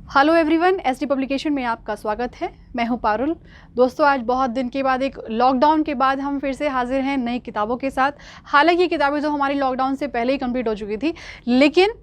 Hello everyone, SD publication में आपका स्वागत है। मैं हूं पारुल। दोस्तों, आज बहुत दिन के बाद, एक लॉकडाउन के बाद हम फिर से हाजिर हैं नई किताबों के साथ। हालांकि ये किताबें तो हमारी लॉकडाउन से पहले ही कंप्लीट हो चुकी थी, लेकिन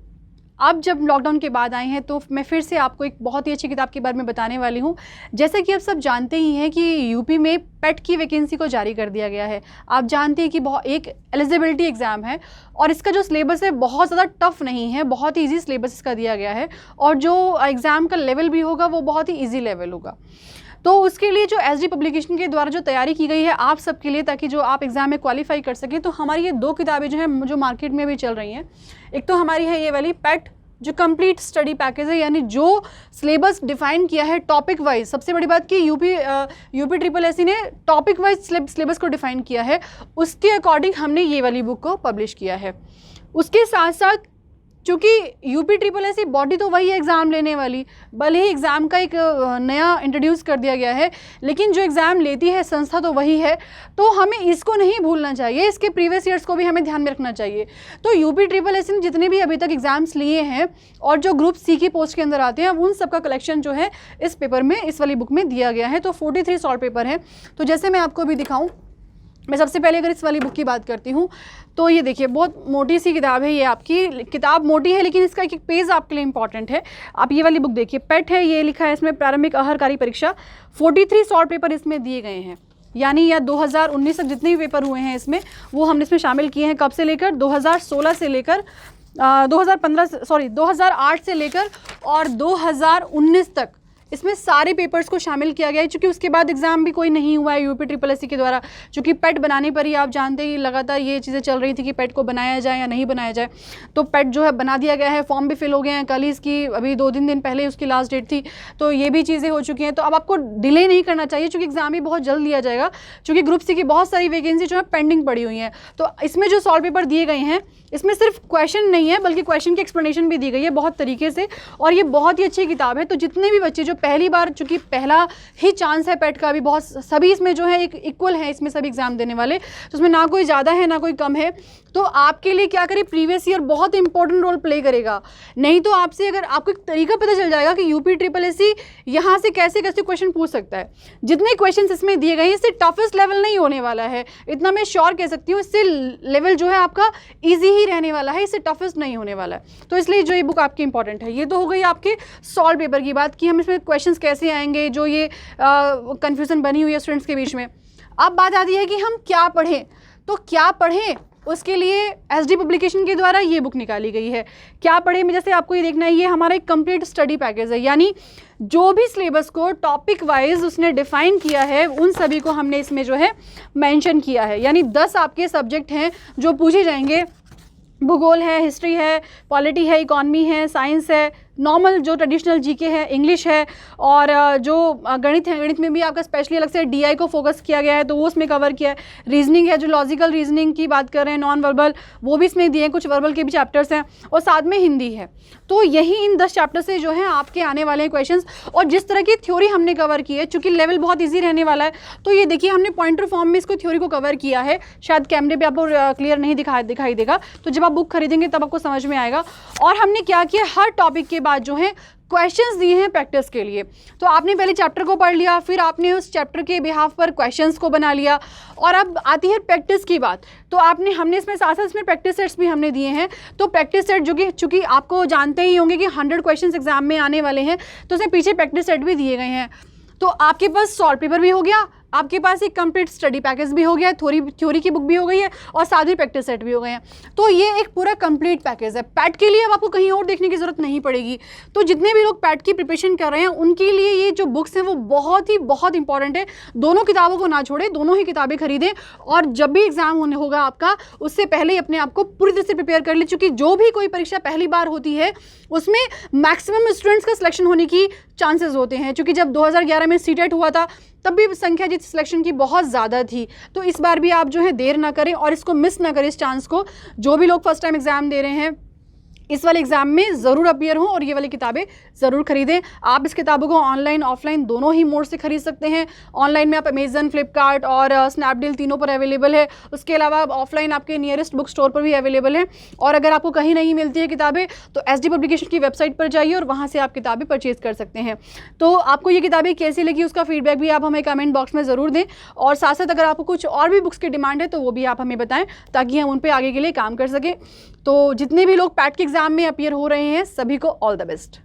अब जब लॉकडाउन के बाद आए हैं तो मैं फिर से आपको एक बहुत ही अच्छी किताब के बारे में बताने वाली हूँ। जैसे कि आप सब जानते ही हैं कि यूपी में पेट की वैकेंसी को जारी कर दिया गया है। आप जानते हैं कि एक एलिजिबिलिटी एग्ज़ाम है और इसका जो सिलेबस है बहुत ज़्यादा टफ नहीं है, बहुत ही ईजी सिलेबस इसका दिया गया है और जो एग्ज़ाम का लेवल भी होगा वो बहुत ही ईजी लेवल होगा। तो उसके लिए जो एसडी पब्लिकेशन के द्वारा जो तैयारी की गई है आप सबके लिए, ताकि जो आप एग्ज़ाम में क्वालिफाई कर सकें, तो हमारी ये दो किताबें जो हैं जो मार्केट में भी चल रही हैं। एक तो हमारी है ये वाली पेट जो कंप्लीट स्टडी पैकेज है, यानी जो सिलेबस डिफाइन किया है टॉपिक वाइज। सबसे बड़ी बात कि यूपी ट्रिपल एससी ने टॉपिक वाइज सिलेबस को डिफाइन किया है, उसके अकॉर्डिंग हमने ये वाली बुक को पब्लिश किया है। उसके साथ साथ चूँकि यूपी ट्रिपल एससी बॉडी तो वही है एग्ज़ाम लेने वाली, भले ही एग्ज़ाम का एक नया इंट्रोड्यूस कर दिया गया है, लेकिन जो एग्ज़ाम लेती है संस्था तो वही है। तो हमें इसको नहीं भूलना चाहिए, इसके प्रीवियस ईयर्स को भी हमें ध्यान में रखना चाहिए। तो यूपी ट्रिपल एससी ने जितने भी अभी तक एग्ज़ाम्स लिए हैं और जो ग्रुप सी की पोस्ट के अंदर आते हैं, उन सब का कलेक्शन जो है इस पेपर में, इस वाली बुक में दिया गया है। तो 43 शॉर्ट पेपर है। तो जैसे मैं आपको अभी दिखाऊँ, मैं सबसे पहले अगर इस वाली बुक की बात करती हूँ तो ये देखिए, बहुत मोटी सी किताब है। ये आपकी किताब मोटी है, लेकिन इसका एक पेज आपके लिए इंपॉर्टेंट है। आप ये वाली बुक देखिए, पेट है, ये लिखा है इसमें प्रारंभिक आहारकारी परीक्षा। 43 शॉर्ट पेपर इसमें दिए गए हैं, यानी या 2019 तक जितने भी पेपर हुए हैं इसमें, वो हमने इसमें शामिल किए हैं। कब से लेकर 2016 से लेकर 2008 से लेकर और 2019 तक इसमें सारे पेपर्स को शामिल किया गया है। चूँकि उसके बाद एग्ज़ाम भी कोई नहीं हुआ है यूपी ट्रिपल एससी के द्वारा, चूँकि पेट बनाने पर ही आप जानते ही लगातार ये चीज़ें चल रही थी कि पेट को बनाया जाए या नहीं बनाया जाए। तो पेट जो है बना दिया गया है, फॉर्म भी फिल हो गए हैं। कल ही इसकी, अभी 2-3 दिन पहले उसकी लास्ट डेट थी, तो ये भी चीज़ें हो चुकी हैं। तो अब आपको डिले नहीं करना चाहिए, चूँकि एग्ज़ाम भी बहुत जल्द लिया जाएगा, चूँकि ग्रुप सी की बहुत सारी वैकेंसी जो है पेंडिंग पड़ी हुई हैं। तो इसमें जो सॉल्व पेपर दिए गए हैं, इसमें सिर्फ क्वेश्चन नहीं है बल्कि क्वेश्चन की एक्सप्लेनेशन भी दी गई है बहुत तरीके से, और ये बहुत ही अच्छी किताब है। तो जितने भी बच्चे जो पहली बार, चूँकि पहला ही चांस है पेट का, भी बहुत सभी इसमें जो है एक इक्वल है, इसमें सभी एग्जाम देने वाले, तो उसमें ना कोई ज़्यादा है ना कोई कम है। तो आपके लिए क्या करें, प्रीवियस ईयर बहुत इंपॉर्टेंट रोल प्ले करेगा। नहीं तो आपसे अगर आपको एक तरीका पता चल जाएगा कि यूपी ट्रिपल एससी यहाँ से कैसे कैसे क्वेश्चन पूछ सकता है। जितने क्वेश्चन इसमें दिए गए हैं, इससे टफेस्ट लेवल नहीं होने वाला है, इतना मैं श्योर कह सकती हूँ। इससे लेवल जो है आपका ईजी ही रहने वाला है, इससे टफेस्ट नहीं होने वाला है। तो इसलिए जो ये बुक आपकी इंपॉर्टेंट है। ये तो हो गई आपके सॉल्व पेपर की बात कि हम इसमें क्वेश्चंस कैसे आएंगे, जो ये कंफ्यूजन बनी हुई है स्टूडेंट्स के बीच में। अब बात आती है कि हम क्या पढ़ें। तो क्या पढ़ें, उसके लिए एसडी पब्लिकेशन के द्वारा ये बुक निकाली गई है। क्या पढ़ें में जैसे आपको ये देखना है, ये हमारा एक कंप्लीट स्टडी पैकेज है, यानी जो भी सिलेबस को टॉपिक वाइज उसने डिफाइन किया है उन सभी को हमने इसमें जो है मेंशन किया है। यानी 10 आपके सब्जेक्ट हैं जो पूछे जाएंगे। भूगोल है, हिस्ट्री है, पॉलिटी है, इकॉनमी है, साइंस है, नॉर्मल जो ट्रेडिशनल जीके है, इंग्लिश है, और जो गणित है, गणित में भी आपका स्पेशली अलग से डीआई को फोकस किया गया है, तो वो उसमें कवर किया है। रीजनिंग है, जो लॉजिकल रीजनिंग की बात कर रहे हैं, नॉन वर्बल, वो भी इसमें दिए हैं, कुछ वर्बल के भी चैप्टर्स हैं, और साथ में हिंदी है। तो यही इन 10 चैप्टर से जो है आपके आने वाले हैं क्वेश्चंस। और जिस तरह की थ्योरी हमने कवर की है, चूँकि लेवल बहुत ईजी रहने वाला है, तो ये देखिए हमने पॉइंटर फॉर्म में इसको थ्योरी को कवर किया है। शायद कैमरे पर आपको क्लियर नहीं दिखाई देगा, तो जब आप बुक खरीदेंगे तब आपको समझ में आएगा। और हमने क्या किया, हर टॉपिक के बाद जो है क्वेश्चंस दिए हैं प्रैक्टिस के लिए। तो आपने पहले चैप्टर को पढ़ लिया, फिर आपने उस चैप्टर के बिहाफ पर क्वेश्चंस को बना लिया, और अब आती है प्रैक्टिस की बात। तो हमने इसमें साथ साथ इसमें प्रैक्टिस सेट्स भी हमने दिए हैं। तो प्रैक्टिस सेट जो कि चूँकि आपको जानते ही होंगे कि 100 क्वेश्चन एग्जाम में आने वाले हैं, तो उसमें पीछे प्रैक्टिस सेट भी दिए गए हैं। तो आपके पास सॉल्व पेपर भी हो गया, आपके पास एक कंप्लीट स्टडी पैकेज भी हो गया, थ्योरी की बुक भी हो गई है, और साथ ही प्रैक्टिस सेट भी हो गए हैं। तो ये एक पूरा कंप्लीट पैकेज है। पैट के लिए अब आपको कहीं और देखने की ज़रूरत नहीं पड़ेगी। तो जितने भी लोग पैट की प्रिपरेशन कर रहे हैं उनके लिए ये जो बुक्स हैं वो बहुत इंपॉर्टेंट है। दोनों किताबों को ना छोड़ें, दोनों ही किताबें खरीदें, और जब भी एग्जाम होने होगा आपका, उससे पहले ही अपने आप को पूरी तरह से प्रिपेयर कर लें। चूँकि जो भी कोई परीक्षा पहली बार होती है उसमें मैक्सिमम स्टूडेंट्स का सिलेक्शन होने की चांसेस होते हैं। चूँकि जब 2011 में सीटेट हुआ था तब भी संख्या जिस सिलेक्शन की बहुत ज़्यादा थी। तो इस बार भी आप जो है देर ना करें और इसको मिस ना करें, इस चांस को। जो भी लोग फर्स्ट टाइम एग्ज़ाम दे रहे हैं इस वाले एग्जाम में ज़रूर अपीयर हों और ये वाली किताबें ज़रूर खरीदें। आप इस किताबों को ऑनलाइन ऑफलाइन दोनों ही मोड से खरीद सकते हैं। ऑनलाइन में आप अमेजन, फ्लिपकार्ट और स्नैपडील तीनों पर अवेलेबल है। उसके अलावा ऑफलाइन आपके नियरेस्ट बुक स्टोर पर भी अवेलेबल है। और अगर आपको कहीं नहीं मिलती है किताबें तो SD पब्लिकेशन की वेबसाइट पर जाइए और वहाँ से आप किताबें परचेज कर सकते हैं। तो आपको ये किताबें कैसी लगी उसका फीडबैक भी आप हमें कमेंट बॉक्स में ज़रूर दें, और साथ साथ अगर आपको कुछ और भी बुक्स की डिमांड है तो वो भी आप हमें बताएं ताकि हम उन पर आगे के लिए काम कर सकें। तो जितने भी लोग पैट के एग्ज़ाम में अपीयर हो रहे हैं सभी को ऑल द बेस्ट।